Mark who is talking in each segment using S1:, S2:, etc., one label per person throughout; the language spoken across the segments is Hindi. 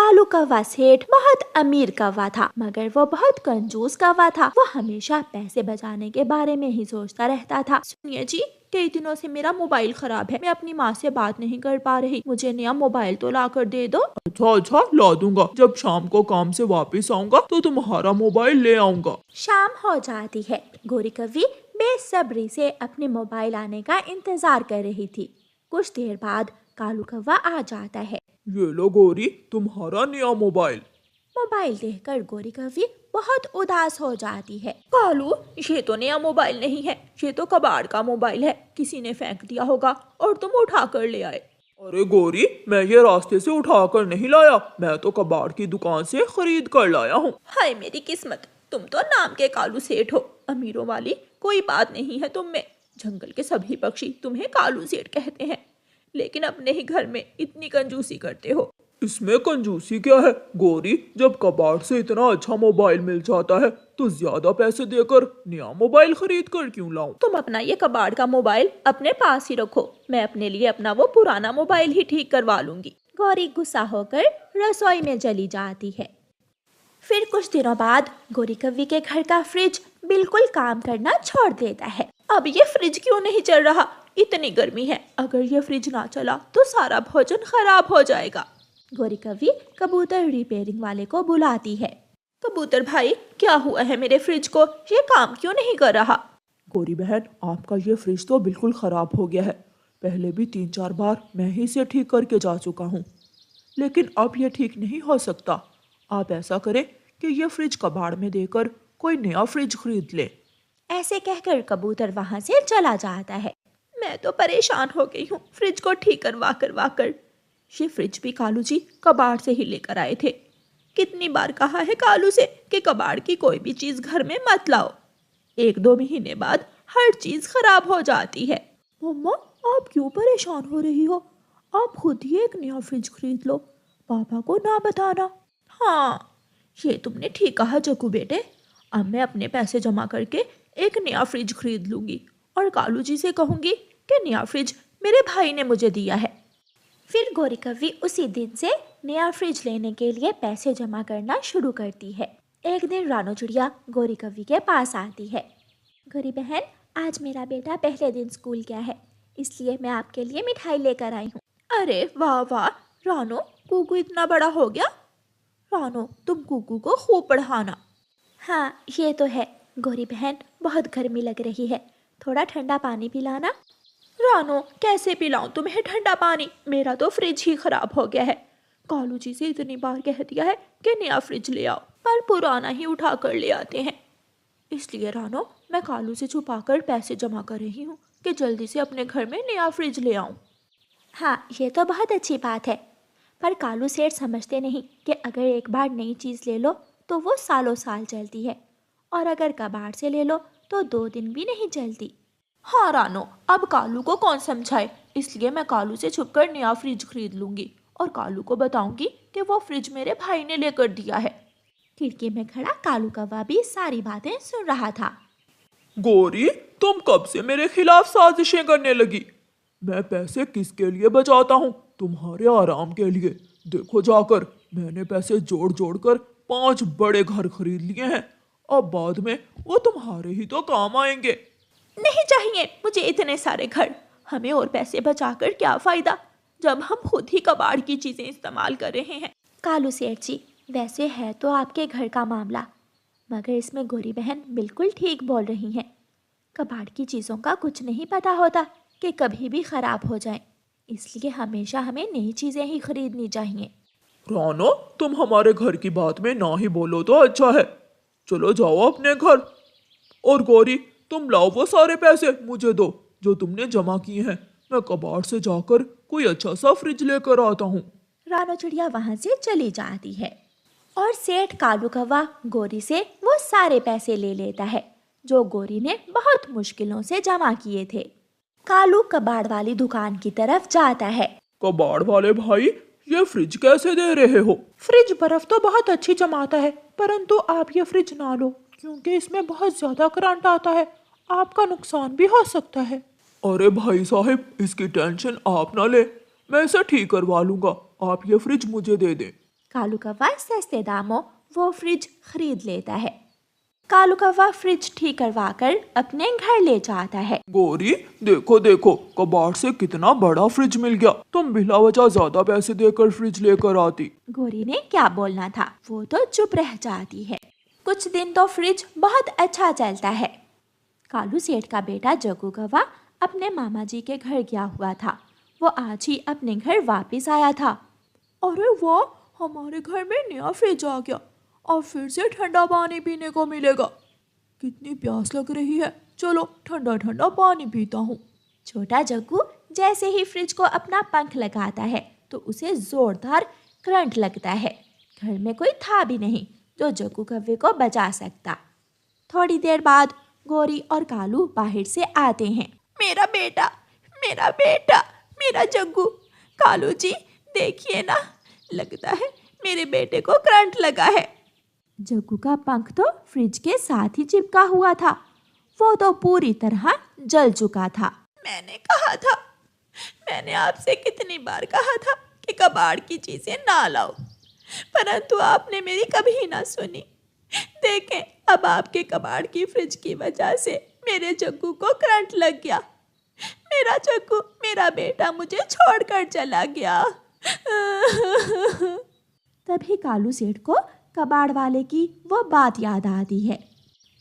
S1: कालू कौवा सेठ बहुत अमीर कौवा था, मगर वो बहुत कंजूस कौवा था। वो हमेशा पैसे बचाने के बारे में ही सोचता रहता था। सुनिए जी, कई दिनों से मेरा मोबाइल खराब है, मैं अपनी माँ से बात नहीं कर पा रही, मुझे नया मोबाइल तो ला कर दे दो।
S2: अच्छा अच्छा, ला दूंगा। जब शाम को काम से वापस आऊंगा तो तुम्हारा मोबाइल ले आऊंगा।
S1: शाम हो जाती है। गोरी कौवी बेसब्री से अपने मोबाइल आने का इंतजार कर रही थी। कुछ देर बाद कालू कौवा आ जाता है।
S2: ये लो गोरी, तुम्हारा नया मोबाइल।
S1: मोबाइल देखकर गोरी कौवी बहुत उदास हो जाती है। कालू, ये तो नया मोबाइल नहीं है, ये तो कबाड़ का मोबाइल है, किसी ने फेंक दिया होगा और तुम उठा कर ले आए।
S2: अरे गोरी, मैं ये रास्ते से उठा कर नहीं लाया, मैं तो कबाड़ की दुकान से खरीद कर लाया हूँ।
S1: हाय मेरी किस्मत, तुम तो नाम के कालू सेठ हो, अमीरों वाली कोई बात नहीं है तुम में। जंगल के सभी पक्षी तुम्हें कालू सेठ कहते हैं, लेकिन अपने ही घर में इतनी कंजूसी करते हो।
S2: इसमें कंजूसी क्या है गोरी? जब कबाड़ से इतना अच्छा मोबाइल मिल जाता है तो ज्यादा पैसे देकर नया मोबाइल खरीद कर क्यों लाऊं?
S1: तुम अपना ये कबाड़ का मोबाइल अपने पास ही रखो, मैं अपने लिए अपना वो पुराना मोबाइल ही ठीक करवा लूंगी। गौरी गुस्सा होकर रसोई में चली जाती है। फिर कुछ दिनों बाद गोरी कौवी के घर का फ्रिज बिल्कुल काम करना छोड़ देता है। अब ये फ्रिज क्यों नहीं चल रहा? इतनी गर्मी है, अगर ये फ्रिज ना चला तो सारा भोजन खराब हो जाएगा। गोरी कौवी कबूतर रिपेयरिंग वाले को बुलाती है। कबूतर भाई, क्या हुआ है मेरे फ्रिज को, ये काम क्यों नहीं कर रहा?
S2: गोरी बहन, आपका ये फ्रिज तो बिल्कुल खराब हो गया है। पहले भी 3-4 बार मैं ही इसे ठीक करके जा चुका हूँ, लेकिन अब ये ठीक नहीं हो सकता। आप ऐसा करें कि ये फ्रिज कबाड़ में देकर कोई नया फ्रिज खरीद ले।
S1: ऐसे कहकर कबूतर वहां से चला जाता है। मैं तो परेशान हो गई हूँ फ्रिज को ठीक करवा कर। ये फ्रिज भी कालू जी कबाड़ से ही लेकर आए थे। कितनी बार कहा है कालू से कि कबाड़ की कोई भी चीज घर में मत लाओ, 1-2 महीने बाद हर चीज खराब हो जाती है। मम्मा, आप क्यों परेशान हो रही हो? आप खुद ही एक नया फ्रिज खरीद लो, पापा को ना बताना। हाँ, ये तुमने ठीक कहा जग्गू बेटे, अब मैं अपने पैसे जमा करके एक नया फ्रिज खरीद लूंगी और कालू जी से कहूंगी कि नया फ्रिज मेरे भाई ने मुझे दिया है। फिर गोरी कौवी उसी दिन से नया फ्रिज लेने के लिए पैसे जमा करना शुरू करती है। एक दिन रानो चिड़िया गोरी कौवी के पास आती है। गोरी बहन, आज मेरा बेटा पहले दिन स्कूल गया है, इसलिए मैं आपके लिए मिठाई लेकर आई हूँ। अरे वाह वाह रानो, कुकू इतना बड़ा हो गया। रानो, तुम कुकू को खूब पढ़ाना। हाँ, ये तो है। गोरी बहन, बहुत गर्मी लग रही है, थोड़ा ठंडा पानी पिलाना। रानो, कैसे पिलाऊं तुम्हें ठंडा पानी? मेरा तो फ्रिज ही खराब हो गया है। कालू जी से इतनी बार कह दिया है कि नया फ्रिज ले आओ, पर पुराना ही उठा कर ले आते हैं। इसलिए रानो, मैं कालू से छुपाकर पैसे जमा कर रही हूँ कि जल्दी से अपने घर में नया फ्रिज ले आऊँ। हाँ, ये तो बहुत अच्छी बात है, पर कालू सेठ समझते नहीं कि अगर एक बार नई चीज़ ले लो तो वो सालों साल चलती है, और अगर कबाड़ से ले लो तो 2 दिन भी नहीं चलती। हाँ रानो, अब कालू को कौन समझाए, इसलिए मैं कालू से छुपकर नया फ्रिज खरीद लूंगी और कालू को बताऊंगी कि वो फ्रिज मेरे भाई ने लेकर दिया है। खिड़की में खड़ा कालू कौवा भी सारी बातें सुन रहा था।
S2: गोरी, तुम कब से मेरे खिलाफ साजिशें करने लगी? मैं पैसे किसके लिए बचाता हूँ? तुम्हारे आराम के लिए। देखो जाकर, मैंने पैसे जोड़ जोड़ कर 5 बड़े घर खरीद लिए हैं। अब बाद में वो तुम्हारे ही तो काम आएंगे।
S1: नहीं चाहिए मुझे इतने सारे घर, हमें और पैसे बचाकर क्या फायदा जब हम खुद ही कबाड़ की चीजें इस्तेमाल कर रहे हैं। कालू सेठ जी, वैसे है तो आपके घर का मामला, मगर इसमें गोरी बहन बिल्कुल ठीक बोल रही हैं। कबाड़ की चीज़ों का कुछ नहीं पता होता कि कभी भी खराब हो जाए, इसलिए हमेशा हमें नई चीज़ें ही खरीदनी चाहिए।
S2: रानो, तुम हमारे घर की बात में ना ही बोलो तो अच्छा है। चलो जाओ अपने घर। और गौरी, तुम लाओ वो सारे पैसे मुझे दो जो तुमने जमा किए हैं। मैं कबाड़ से जाकर कोई अच्छा सा फ्रिज लेकर आता हूँ।
S1: रानो चिड़िया वहां से चली जाती है और सेठ कालू कौवा गोरी से वो सारे पैसे ले लेता है जो गोरी ने बहुत मुश्किलों से जमा किए थे। कालू कबाड़ वाली दुकान की तरफ जाता है।
S2: कबाड़ वाले भाई, ये फ्रिज कैसे दे रहे हो?
S3: फ्रिज बर्फ तो बहुत अच्छी जमाता है, परंतु आप ये फ्रिज ना लो क्योंकि इसमें बहुत ज्यादा करंट आता है, आपका नुकसान भी हो सकता है।
S2: अरे भाई साहब, इसकी टेंशन आप ना ले, मैं इसे ठीक करवा लूंगा। आप ये फ्रिज मुझे दे दें।
S1: कालू कौवा सस्ते दामों वो फ्रिज खरीद लेता है। कालू कौवा फ्रिज ठीक करवा कर अपने घर ले जाता है।
S2: गौरी देखो देखो, कबाड़ से कितना बड़ा फ्रिज मिल गया। तुम बिला वजह ज्यादा पैसे देकर फ्रिज लेकर आती।
S1: गौरी ने क्या बोलना था, वो तो चुप रह जाती है। कुछ दिन तो फ्रिज बहुत अच्छा चलता है। कालू सेठ का बेटा जग्गू कौवा अपने मामा जी के घर गया हुआ था। वो आज ही अपने घर वापस आया था।
S3: अरे वाह, हमारे घर में नया फ्रिज आ गया और फिर से ठंडा पानी पीने को मिलेगा। कितनी प्यास लग रही है, चलो ठंडा ठंडा पानी पीता हूँ।
S1: छोटा जग्गू जैसे ही फ्रिज को अपना पंख लगाता है तो उसे जोरदार करंट लगता है। घर में कोई था भी नहीं जो जग्गू कौवे को बचा सकता। थोड़ी देर बाद गौरी और कालू बाहर से आते हैं।
S3: मेरा बेटा, मेरा बेटा, मेरा जग्गू। कालू जी देखिए ना, लगता है मेरे बेटे को करंट लगा है।
S1: जग्गू का पंख तो फ्रिज के साथ ही चिपका हुआ था। वो तो पूरी तरह जल चुका था।
S3: मैंने आपसे कितनी बार कहा था कि कबाड़ की चीजें ना लाओ, परंतु आपने मेरी कभी ना सुनी। देखें, अब आपके कबाड़ की फ्रिज की वजह से मेरे जग्गू को करंट लग गया। मेरा जग्गू, मेरा बेटा मुझे छोड़कर चला गया।
S1: तभी कालू सेठ को कबाड़ वाले की वो बात याद आती है।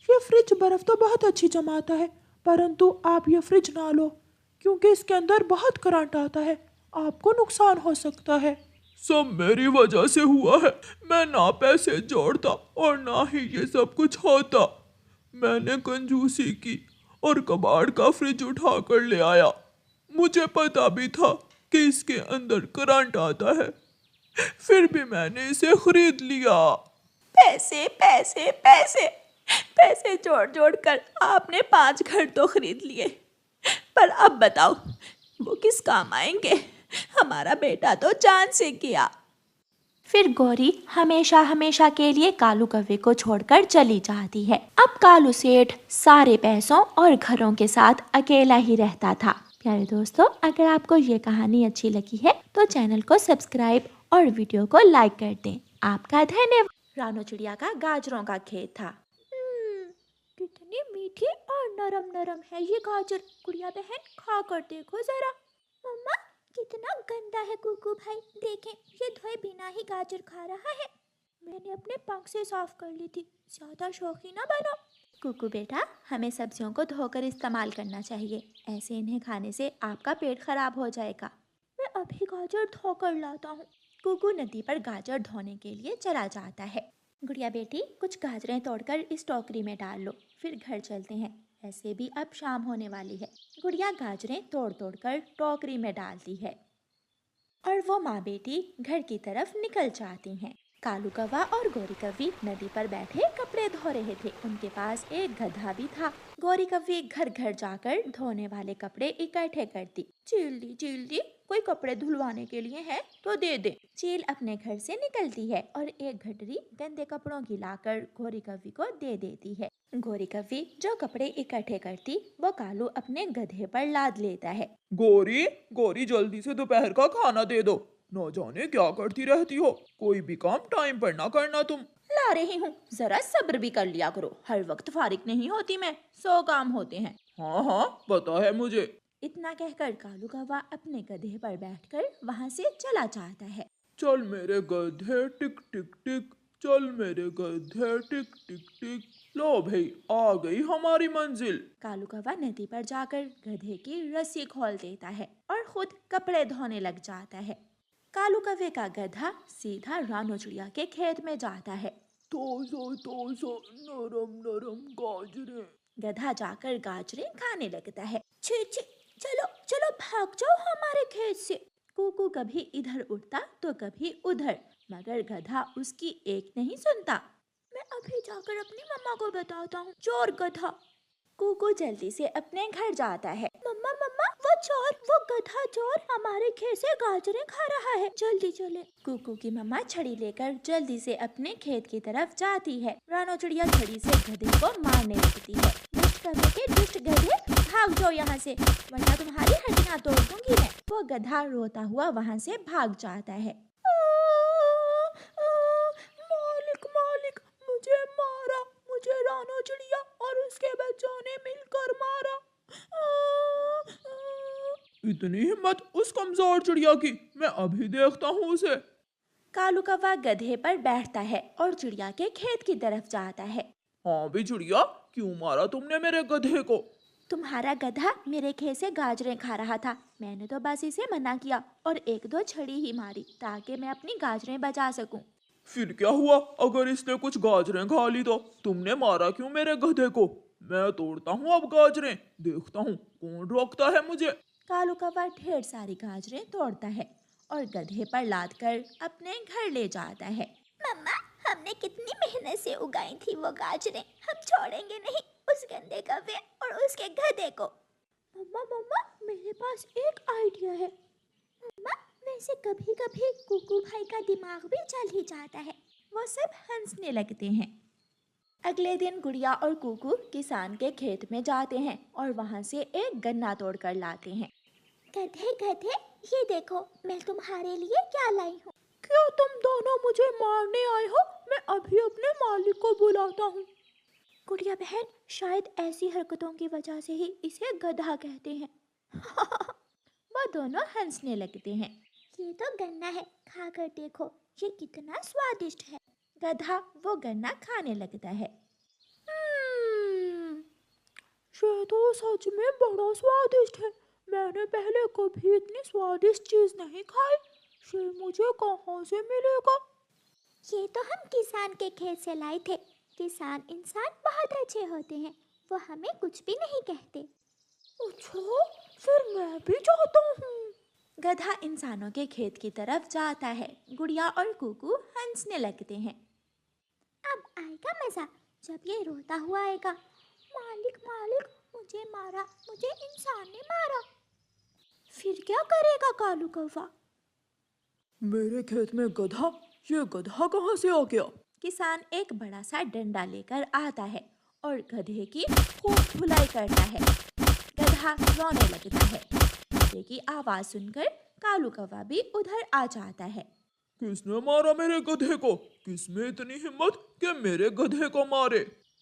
S3: ये फ्रिज बर्फ तो बहुत अच्छी जमाता है, परंतु आप ये फ्रिज ना लो क्योंकि इसके अंदर बहुत करंट आता है, आपको नुकसान हो सकता है।
S2: सब मेरी वजह से हुआ है। मैं ना पैसे जोड़ता और ना ही ये सब कुछ होता। मैंने कंजूसी की और कबाड़ का फ्रिज उठा कर ले आया। मुझे पता भी था कि इसके अंदर करंट आता है, फिर भी मैंने इसे खरीद लिया।
S3: पैसे पैसे पैसे पैसे जोड़ जोड़ कर आपने 5 घर तो खरीद लिए, पर अब बताओ वो किस काम आएंगे? हमारा बेटा तो जान से गया।
S1: फिर गौरी हमेशा हमेशा के लिए कालू कौवे को छोड़कर चली जाती है। अब कालू सेठ सारे पैसों और घरों के साथ अकेला ही रहता था। प्यारे दोस्तों, अगर आपको ये कहानी अच्छी लगी है तो चैनल को सब्सक्राइब और वीडियो को लाइक कर दें। आपका धन्यवाद। रानो चिड़िया का गाजरों का खेत था।
S3: कितनी मीठी और नरम नरम है ये गाजर। गुड़िया बहन खा कर देखो जरा। मम्मा कितना गंदा है कुकू भाई, देखें ये धोए बिना ही गाजर खा रहा है। मैंने अपने पंख से साफ कर ली थी, ज्यादा शौकीन ना बनो।
S1: कुकू बेटा, हमें सब्जियों को धोकर इस्तेमाल करना चाहिए, ऐसे इन्हें खाने से आपका पेट खराब हो जाएगा।
S3: मैं अभी गाजर धोकर लाता हूँ।
S1: कुकू नदी पर गाजर धोने के लिए चला जाता है। गुड़िया बेटी, कुछ गाजरें तोड़कर इस टोकरी में डाल लो, फिर घर चलते हैं, ऐसे भी अब शाम होने वाली है। गुड़िया गाजरें तोड़ तोड़ कर टोकरी में डालती है और वो माँ बेटी घर की तरफ निकल जाती हैं। कालू कौवा और गौरी कौवी नदी पर बैठे कपड़े धो रहे थे। उनके पास एक गधा भी था। गौरी कौवी घर घर जाकर धोने वाले कपड़े इकट्ठे करती।
S3: चील दी, कोई कपड़े धुलवाने के लिए है तो दे दे।
S1: चील अपने घर से निकलती है और एक गठरी गंदे कपड़ों की लाकर गौरी कौवी को दे देती है। गौरी कौवी जो कपड़े इकट्ठे करती वो कालू अपने गधे पर लाद लेता है।
S2: गौरी, गौरी जल्दी से दोपहर का खाना दे दो। न जाने क्या करती रहती हो, कोई भी काम टाइम पर ना करना तुम।
S1: ला रही हूँ, जरा सब्र भी कर लिया करो, हर वक्त फारिग नहीं होती मैं, 100 काम होते हैं।
S2: हाँ हाँ पता है मुझे।
S1: इतना कहकर कालू कौवा अपने गधे पर बैठकर वहाँ से चला जाता है।
S2: चल मेरे गधे टिक टिक टिक, चल मेरे गधे टिक टिक टिक। लो भाई, आ गई हमारी मंजिल।
S1: कालू कौवा नदी पर जाकर गधे की रस्सी खोल देता है और खुद कपड़े धोने लग जाता है। कालू कौवे का गधा सीधा रानो चिड़िया के खेत में जाता है।
S2: तो नरम नरम गाजरे।
S1: गधा जाकर गाजरें खाने लगता है।
S3: छी छी, चलो चलो भाग जाओ हमारे खेत से।
S1: कुकू कभी इधर उठता तो कभी उधर, मगर गधा उसकी एक नहीं सुनता।
S3: मैं अभी जाकर अपनी मम्मा को बताता हूँ, चोर गधा।
S1: कुकू जल्दी से अपने घर जाता है।
S3: मम्मा मम्मा, वो चोर, वो गधा चोर हमारे खेत से गाजरें खा रहा है, जल्दी चले।
S1: कुकू की मम्मा छड़ी लेकर जल्दी से अपने खेत की तरफ जाती है। रानो चिड़िया छड़ी से गधे को मारने लगती है। दुष्ट कौवे के दुष्ट गधे, भाग जाओ यहाँ से, वरना तुम्हारी हड्डियाँ तोड़ दूंगी मैं। वो गधा रोता हुआ वहाँ से भाग जाता है। उसके बच्चों ने मिलकर मारा।
S2: इतनी हिम्मत उस कमजोर चिड़िया की, मैं अभी देखता हूँ उसे।
S1: कालू कौवा गधे पर बैठता है और चिड़िया के खेत की तरफ जाता है।
S2: हाँ भी चिड़िया, क्यों मारा तुमने मेरे गधे को?
S1: तुम्हारा गधा मेरे खेत से गाजरें खा रहा था, मैंने तो बस इसे मना किया और एक दो छड़ी ही मारी ताकि मैं अपनी गाजरें बचा सकूं।
S2: फिर क्या हुआ अगर इसने कुछ गाजरें खा ली तो? तुमने मारा क्यों मेरे गधे को? मैं तोड़ता हूँ अब गाजरें, देखता हूँ कौन रोकता है मुझे।
S1: कालू कौवा ढेर सारी गाजरें तोड़ता है और गधे पर लाद कर अपने घर ले जाता है।
S3: मम्मा, हमने कितनी मेहनत से उगाई थी वो गाजरें, हम छोड़ेंगे नहीं उस गंदे कौवे और उसके गधे को।
S1: मम्मा मम्मा, मेरे पास एक आइडिया है।
S3: मम्मा, वैसे कभी कभी कुकू भाई का दिमाग भी चल ही जाता है।
S1: वो सब हंसने लगते हैं। अगले दिन गुड़िया और कुकू किसान के खेत में जाते हैं और वहाँ से एक गन्ना तोड़ कर लाते हैं।
S3: गधे गधे, ये देखो मैं तुम्हारे लिए क्या लाई हूँ।
S1: क्यों तुम दोनों मुझे मारने आए हो? मैं अभी अपने मालिक को बुलाता हूँ। गुड़िया बहन, शायद ऐसी हरकतों की वजह से ही इसे गधा कहते हैं। वह दोनों हंसने लगते हैं।
S3: ये तो गन्ना है, खा कर देखो ये कितना स्वादिष्ट है।
S1: गधा वो गन्ना खाने लगता है। ये तो सच में बड़ा स्वादिष्ट है। मैंने पहले कभी इतनी स्वादिष्ट चीज नहीं खाई। ये मुझे कहाँ से मिलेगा?
S3: ये तो हम किसान के खेत से लाए थे। किसान इंसान बहुत अच्छे होते हैं, वो हमें कुछ भी नहीं कहते।
S1: अच्छा, फिर मैं भी चाहता हूँ। गधा इंसानों के खेत की तरफ जाता है। गुड़िया और कुकू हंसने लगते हैं।
S3: अब आएगा मजा जब ये रोता हुआ आएगा, मालिक मालिक मुझे मारा, मुझे इंसान ने मारा।
S1: फिर क्या करेगा कालू कौवा?
S2: मेरे खेत में गधा? ये गधा कहाँ से आ गया?
S1: किसान एक बड़ा सा डंडा लेकर आता है और गधे की खूब धुलाई करता है। गधा रोने लगता है। गधे की आवाज सुनकर कालू कौवा भी उधर आ जाता है।
S2: किसने मारा मेरे गधे को? किसमें इतनी हिम्मत कि मेरे गधे को मारे?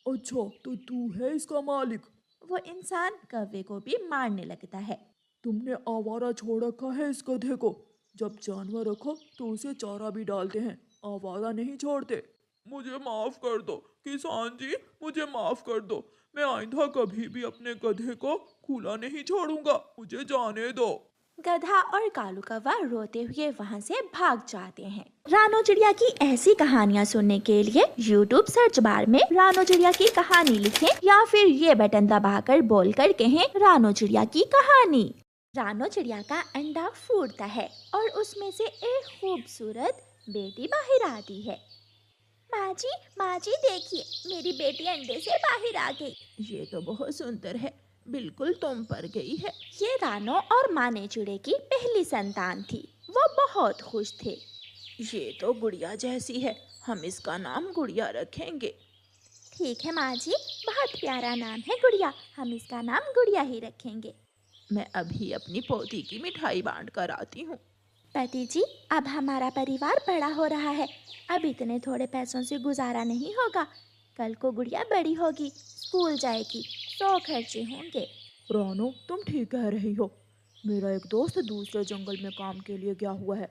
S2: अच्छा, तो तू है इसका मालिक?
S1: वो इंसान कौवे को भी मारने लगता है।
S2: तुमने आवारा छोड़ रखा है इस गधे को। जब जानवर रखो तो उसे चारा भी डालते हैं, आवारा नहीं छोड़ते। मुझे माफ कर दो किसान जी, मुझे माफ कर दो। मैं आइंदा कभी भी अपने गधे को खुला नहीं छोड़ूंगा, मुझे जाने दो।
S1: गधा और कालू कौवा रोते हुए वहाँ से भाग जाते हैं। रानो चिड़िया की ऐसी कहानियाँ सुनने के लिए YouTube सर्च बार में रानो चिड़िया की कहानी लिखें या फिर ये बटन दबाकर बोलकर कहें रानो चिड़िया की कहानी। रानो चिड़िया का अंडा फूटता है और उसमें से एक खूबसूरत बेटी बाहर आती है।
S3: माँ जी देखिए, मेरी बेटी अंडे से बाहर आ गई।
S1: ये तो बहुत सुंदर है, बिल्कुल तुम पर गई है। ये रानो और माने चिड़े की पहली संतान थी। वो बहुत खुश थे। ये तो गुड़िया जैसी है, हम इसका नाम गुड़िया रखेंगे।
S3: ठीक है माँ जी, बहुत प्यारा नाम है गुड़िया, हम इसका नाम गुड़िया ही रखेंगे।
S1: मैं अभी अपनी पोती की मिठाई बांट कर आती हूँ।
S3: पति जी, अब हमारा परिवार बड़ा हो रहा है, अब इतने थोड़े पैसों से गुजारा नहीं होगा। कल को गुड़िया बड़ी होगी, स्कूल जाएगी, 100 खर्चे होंगे।
S2: रानो, तुम ठीक कह रही हो। मेरा एक दोस्त दूसरे जंगल में काम के लिए गया हुआ है,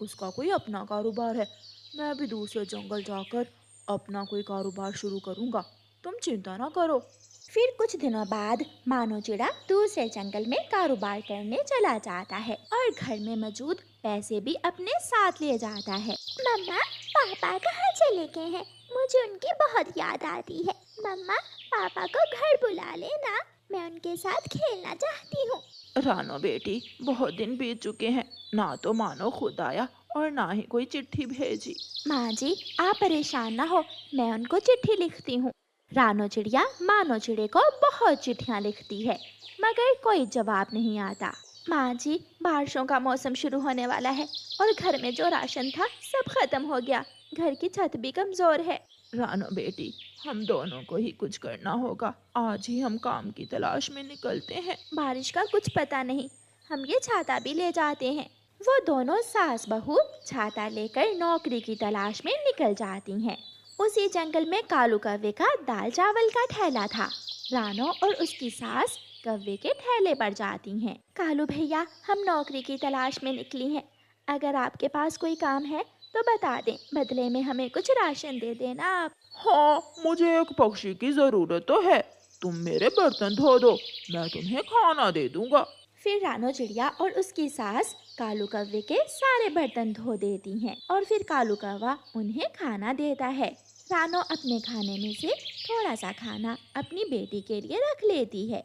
S2: उसका कोई अपना कारोबार है। मैं भी दूसरे जंगल जाकर अपना कोई कारोबार शुरू करूँगा, तुम चिंता ना करो।
S3: फिर कुछ दिनों बाद मानो चिड़ा दूसरे जंगल में कारोबार करने चला जाता है और घर में मौजूद पैसे भी अपने साथ ले जाता है। मम्मा, पापा कहाँ चले गए हैं? मुझे उनकी बहुत याद आती है। मम्मा, पापा को घर बुला लेना, मैं उनके साथ खेलना चाहती हूँ।
S1: रानो बेटी, बहुत दिन बीत चुके हैं, ना तो मानो खुद आया और ना ही कोई चिट्ठी भेजी।
S3: माँ जी, आप परेशान ना हो, मैं उनको चिट्ठी लिखती हूँ।
S1: रानो चिड़िया मानो चिड़े को बहुत चिट्ठियाँ लिखती है, मगर कोई जवाब नहीं आता।
S3: माँ जी, बारिशों का मौसम शुरू होने वाला है और घर में जो राशन था सब खत्म हो गया, घर की छत भी कमजोर है।
S1: रानो बेटी, हम दोनों को ही कुछ करना होगा, आज ही हम काम की तलाश में निकलते हैं।
S3: बारिश का कुछ पता नहीं, हम ये छाता भी ले जाते हैं। वो दोनों सास बहू छाता लेकर नौकरी की तलाश में निकल जाती हैं।
S1: उसी जंगल में कालू कौवे का दाल चावल का ठेला था। रानो और उसकी सास कौवे के ठेले पर जाती हैं। कालू भैया, हम नौकरी की तलाश में निकली हैं। अगर आपके पास कोई काम है तो बता दें, बदले में हमें कुछ राशन दे देना आप।
S2: हाँ, मुझे एक पक्षी की जरूरत तो है। तुम मेरे बर्तन धो दो, मैं तुम्हें खाना दे दूंगा।
S1: फिर रानो चिड़िया और उसकी सास कालू कौवे के सारे बर्तन धो देती हैं और फिर कालू कौवा उन्हें खाना देता है। रानो अपने खाने में से थोड़ा सा खाना अपनी बेटी के लिए रख लेती है।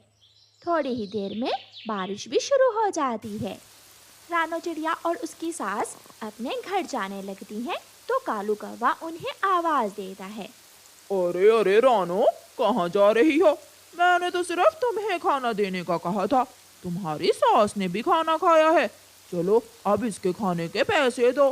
S1: थोड़ी ही देर में बारिश भी शुरू हो जाती है। रानो चिड़िया और उसकी सास अपने घर जाने लगती हैं तो कालू कौवा उन्हें आवाज देता है।
S2: अरे अरे रानो, कहाँ जा रही हो? मैंने तो सिर्फ तुम्हें खाना देने का कहा था। तुम्हारी सास ने भी खाना खाया है। चलो अब इसके खाने के पैसे दो।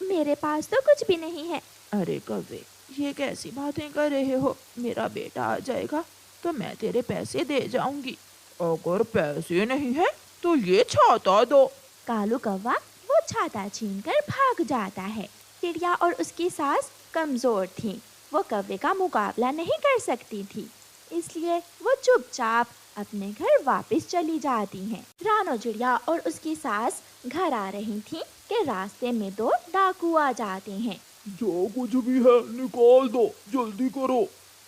S1: मेरे पास तो कुछ भी नहीं है।
S2: अरे कौवे, ये कैसी बातें कर रहे हो? मेरा बेटा आ जाएगा तो मैं तेरे पैसे दे जाऊंगी। अगर पैसे नहीं है तो ये छाता दो।
S1: कालू कौवा वो छाता छीनकर भाग जाता है। चिड़िया और उसकी सास कमजोर थी, वो कौवे का मुकाबला नहीं कर सकती थी, इसलिए वो चुपचाप अपने घर वापस चली जाती हैं। रानो चिड़िया और उसकी सास घर आ रही थी कि रास्ते में दो डाकू आ जाते हैं।
S2: जो कुछ भी है निकाल दो, जल्दी करो।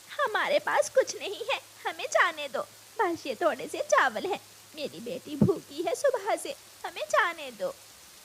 S1: हमारे पास कुछ नहीं है, हमें जाने दो। बस ये थोड़े से चावल हैं। मेरी बेटी भूखी है सुबह से, हमें जाने दो।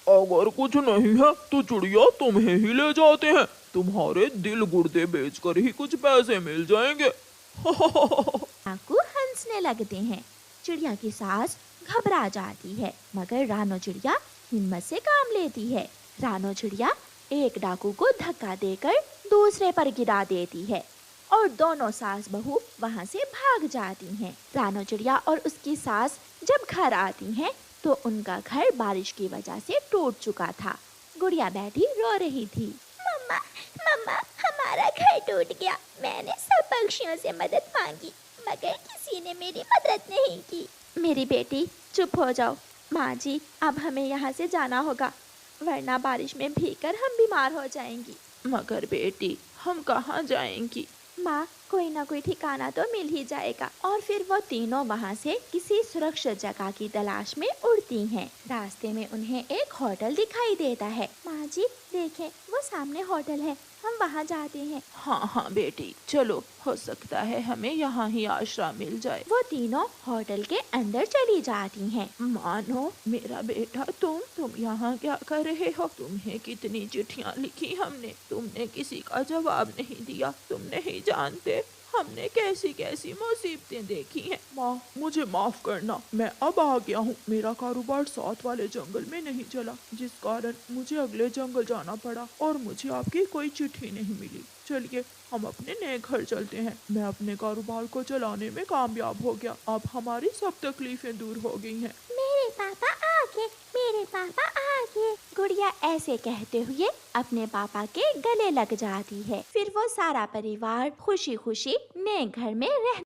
S2: अगर कुछ नहीं है तो चिड़िया तुम्हें ही ले जाते हैं। तुम्हारे दिल गुर्दे बेचकर ही कुछ पैसे मिल जाएंगे।
S1: डाकू हंसने लगते हैं। चिड़िया की सास घबरा जाती है, मगर रानो चिड़िया हिम्मत से काम लेती है। रानो चिड़िया एक डाकू को धक्का देकर दूसरे पर गिरा देती है और दोनों सास बहू वहाँ से भाग जाती हैं। रानो चिड़िया और उसकी सास जब घर आती हैं तो उनका घर बारिश की वजह से टूट चुका था। गुड़िया बैठी रो रही थी। मम्मा, मम्मा, हमारा घर टूट गया। मैंने सब पक्षियों से मदद मांगी, मगर किसी ने मेरी मदद नहीं की। मेरी बेटी, चुप हो जाओ। माँ जी, अब हमें यहाँ से जाना होगा, वरना बारिश में भीगकर हम बीमार हो जाएंगी।
S2: मगर बेटी, हम कहाँ जाएंगी?
S1: माँ, कोई ना कोई ठिकाना तो मिल ही जाएगा। और फिर वो तीनों वहाँ से किसी सुरक्षित जगह की तलाश में उड़ती हैं। रास्ते में उन्हें एक होटल दिखाई देता है। माँ जी देखें, वो सामने होटल है, हम वहाँ जाते हैं।
S2: हाँ हाँ बेटी, चलो, हो सकता है हमें यहाँ ही आश्रय मिल जाए।
S1: वो तीनों होटल के अंदर चली जाती हैं।
S2: मानो, मेरा बेटा, तुम यहाँ क्या कर रहे हो? तुम्हें कितनी चिट्ठियाँ लिखी हमने, तुमने किसी का जवाब नहीं दिया। तुम नहीं जानते हमने कैसी कैसी मुसीबतें देखी हैं। माँ, मुझे माफ करना, मैं अब आ गया हूँ। मेरा कारोबार साथ वाले जंगल में नहीं चला, जिस कारण मुझे अगले जंगल जाना पड़ा और मुझे आपकी कोई चिट्ठी नहीं मिली। चलिए हम अपने नए घर चलते हैं। मैं अपने कारोबार को चलाने में कामयाब हो गया। अब हमारी सब तकलीफें दूर हो गई हैं।
S1: मेरे पापा आगे, मेरे पापा आगे। गुड़िया ऐसे कहते हुए अपने पापा के गले लग जाती है। फिर वो सारा परिवार खुशी खुशी नए घर में रह